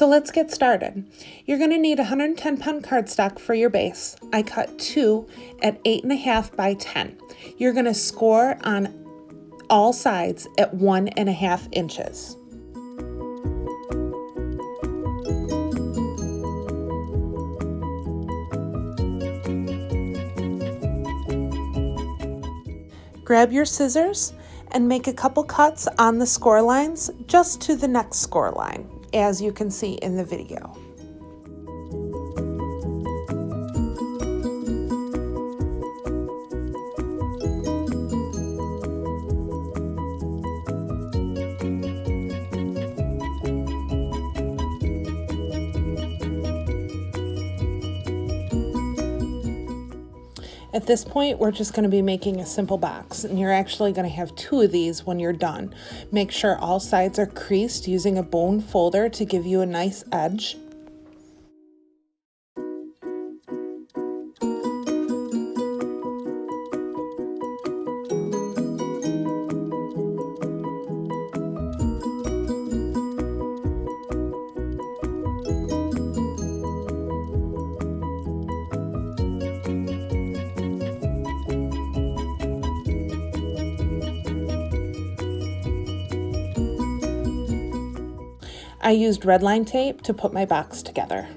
So let's get started. You're going to need 110-pound cardstock for your base. I cut 2 at 8.5 by 10. You're going to score on all sides at 1.5 inches. Grab your scissors and make a couple cuts on the score lines just to the next score line, as you can see in the video. At this point, we're just going to be making a simple box, and you're actually going to have 2 of these when you're done. Make sure all sides are creased using a bone folder to give you a nice edge. I used red line tape to put my box together.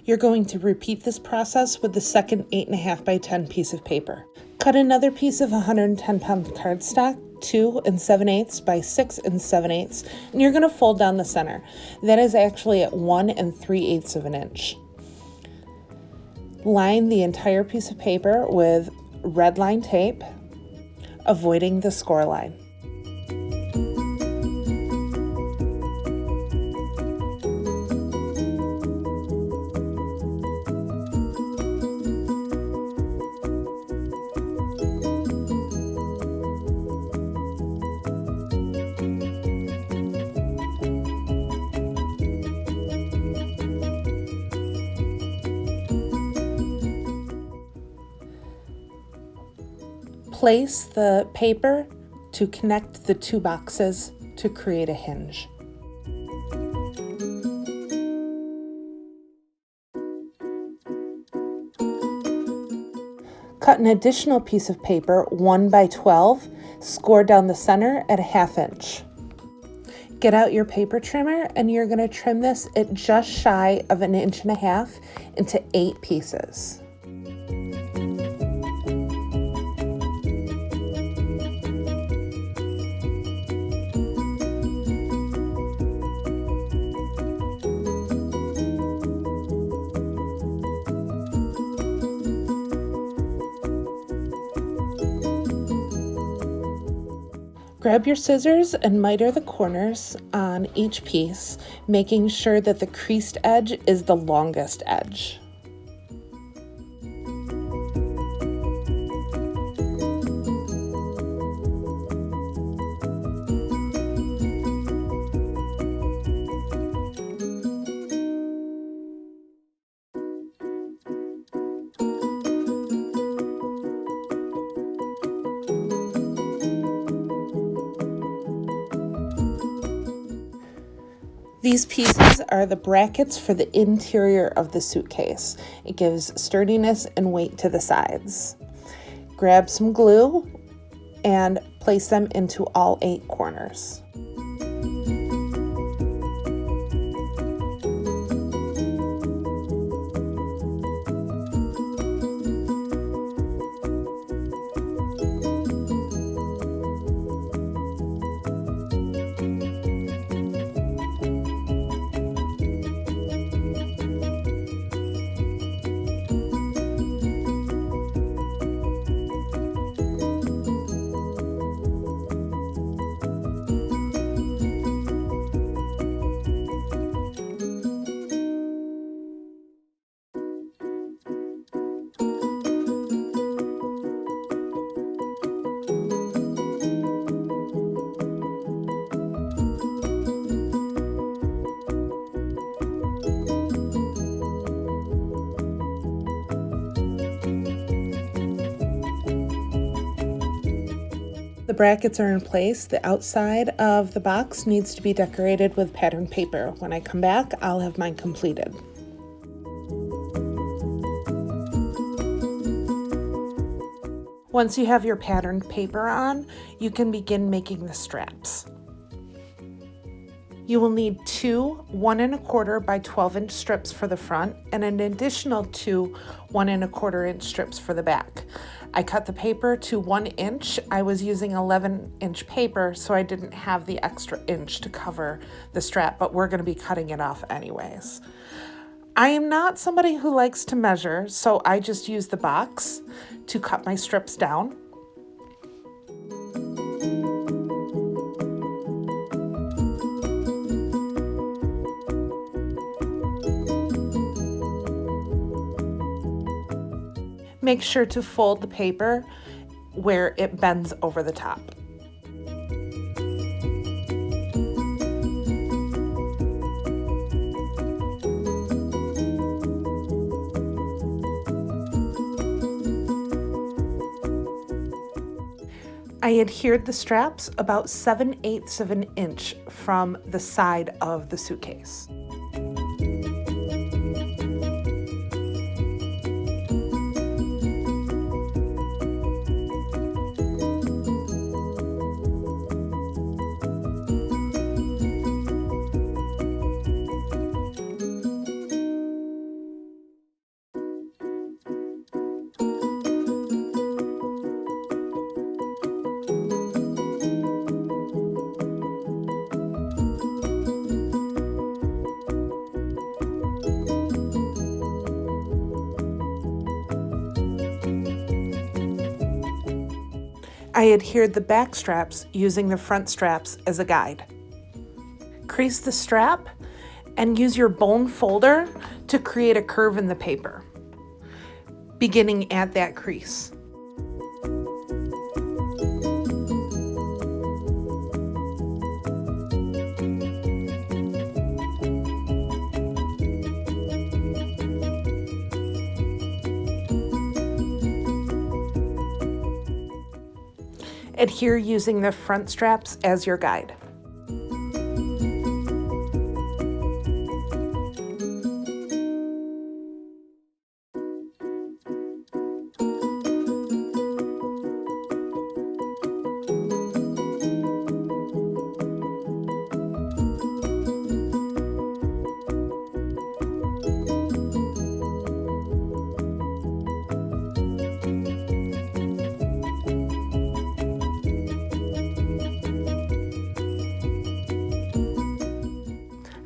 You're going to repeat this process with the second 8.5 by 10 piece of paper. Cut another piece of 110-pound cardstock, 2 7/8 by 6 7/8, and you're going to fold down the center. That is actually at 1 3/8 of an inch. Line the entire piece of paper with red line tape, avoiding the score line. Place the paper to connect the 2 boxes to create a hinge. Cut an additional piece of paper 1 by 12, score down the center at 1/2 inch. Get out your paper trimmer and you're going to trim this at just shy of 1.5 inches into 8 pieces. Grab your scissors and miter the corners on each piece, making sure that the creased edge is the longest edge. These pieces are the brackets for the interior of the suitcase. It gives sturdiness and weight to the sides. Grab some glue and place them into all 8 corners. brackets are in place, the outside of the box needs to be decorated with patterned paper. When I come back, I'll have mine completed. Once you have your patterned paper on, you can begin making the straps. You will need two 1 1/4 by 12 inch strips for the front and an additional two 1 1/4 inch strips for the back. I cut the paper to 1 inch. I was using 11 inch paper, so I didn't have the extra inch to cover the strap, but we're gonna be cutting it off anyways. I am not somebody who likes to measure, so I just use the box to cut my strips down. Make sure to fold the paper where it bends over the top. I adhered the straps about 7/8 of an inch from the side of the suitcase. I adhered the back straps using the front straps as a guide. Crease the strap and use your bone folder to create a curve in the paper, beginning at that crease. Adhere using the front straps as your guide.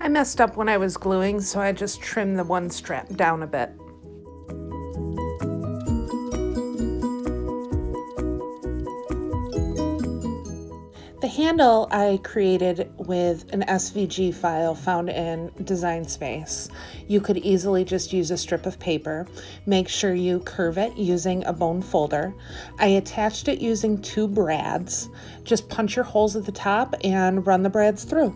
I messed up when I was gluing, so I just trimmed the one strap down a bit. The handle I created with an SVG file found in Design Space. You could easily just use a strip of paper. Make sure you curve it using a bone folder. I attached it using two brads. Just punch your holes at the top and run the brads through.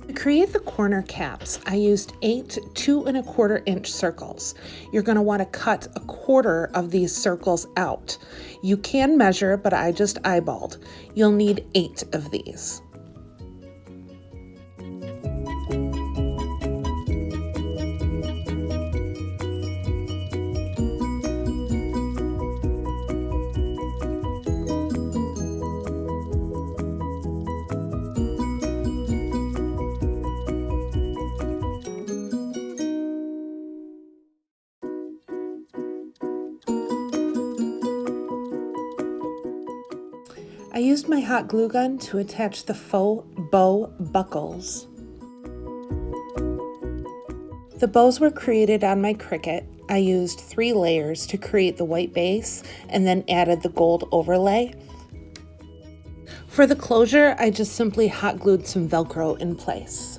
To create the corner caps, I used 8 2 1/4 inch circles. You're going to want to cut a quarter of these circles out. You can measure, but I just eyeballed. You'll need 8 of these. I used my hot glue gun to attach the faux bow buckles. The bows were created on my Cricut. I used 3 layers to create the white base and then added the gold overlay. For the closure, I just simply hot glued some Velcro in place.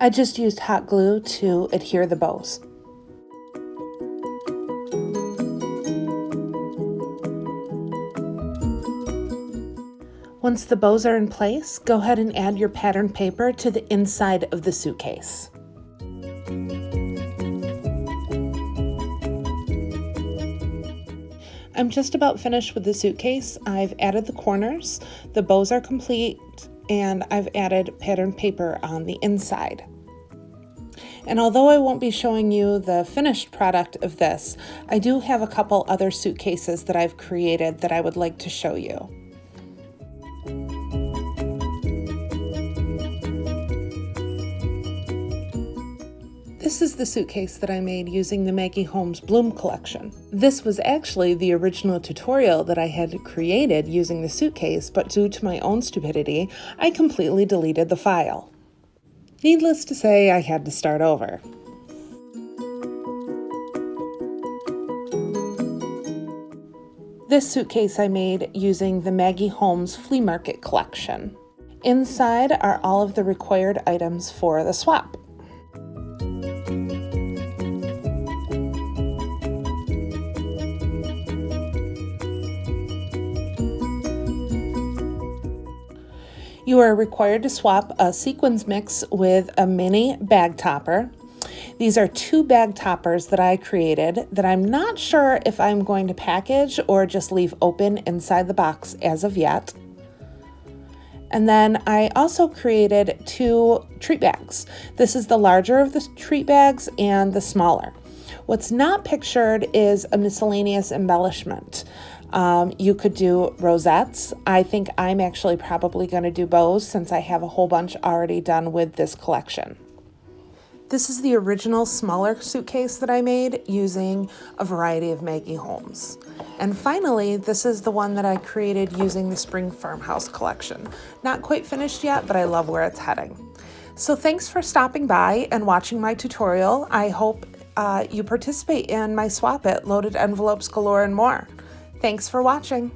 I just used hot glue to adhere the bows. Once the bows are in place, go ahead and add your patterned paper to the inside of the suitcase. I'm just about finished with the suitcase. I've added the corners, the bows are complete, and I've added patterned paper on the inside. And although I won't be showing you the finished product of this, I do have a couple other suitcases that I've created that I would like to show you. This is the suitcase that I made using the Maggie Holmes Bloom collection. This was actually the original tutorial that I had created using the suitcase, but due to my own stupidity, I completely deleted the file. Needless to say, I had to start over. This suitcase I made using the Maggie Holmes Flea Market collection. Inside are all of the required items for the swap. You are required to swap a sequins mix with a mini bag topper. These are 2 bag toppers that I created that I'm not sure if I'm going to package or just leave open inside the box as of yet. And then I also created 2 treat bags. This is the larger of the treat bags and the smaller. What's not pictured is a miscellaneous embellishment. You could do rosettes. I think I'm actually probably going to do bows since I have a whole bunch already done with this collection. This is the original smaller suitcase that I made using a variety of Maggie Holmes. And finally, this is the one that I created using the Spring Farmhouse collection. Not quite finished yet, but I love where it's heading. So thanks for stopping by and watching my tutorial. I hope you participate in my swap it, Loaded Envelopes Galore and more. Thanks for watching.